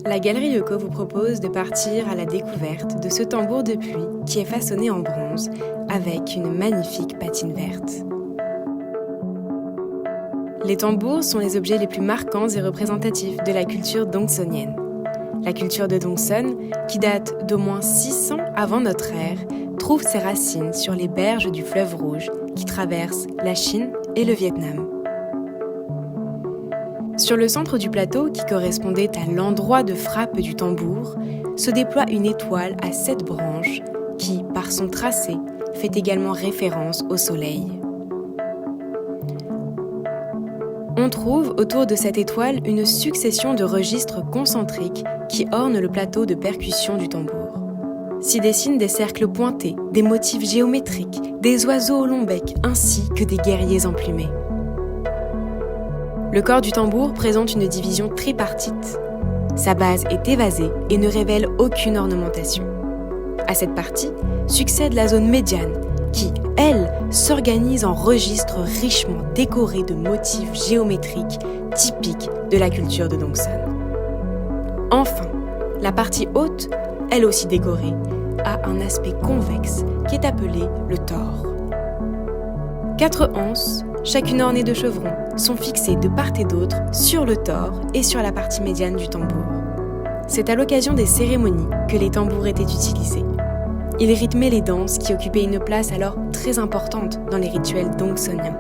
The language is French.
La Galerie Yoko vous propose de partir à la découverte de ce tambour de pluie qui est façonné en bronze avec une magnifique patine verte. Les tambours sont les objets les plus marquants et représentatifs de la culture dongsonienne. La culture de Dongson, qui date d'au moins 600 avant notre ère, trouve ses racines sur les berges du fleuve Rouge qui traverse la Chine et le Vietnam. Sur le centre du plateau, qui correspondait à l'endroit de frappe du tambour, se déploie une étoile à 7 branches qui, par son tracé, fait également référence au soleil. On trouve autour de cette étoile une succession de registres concentriques qui ornent le plateau de percussion du tambour. S'y dessinent des cercles pointés, des motifs géométriques, des oiseaux au long bec ainsi que des guerriers emplumés. Le corps du tambour présente une division tripartite. Sa base est évasée et ne révèle aucune ornementation. À cette partie succède la zone médiane qui, elle, s'organise en registres richement décorés de motifs géométriques typiques de la culture de Dongson. Enfin, la partie haute, elle aussi décorée, a un aspect convexe qui est appelé le tore. 4 anses, chacune ornée de chevrons, sont fixées de part et d'autre sur le tore et sur la partie médiane du tambour. C'est à l'occasion des cérémonies que les tambours étaient utilisés. Ils rythmaient les danses qui occupaient une place alors très importante dans les rituels dongsoniens.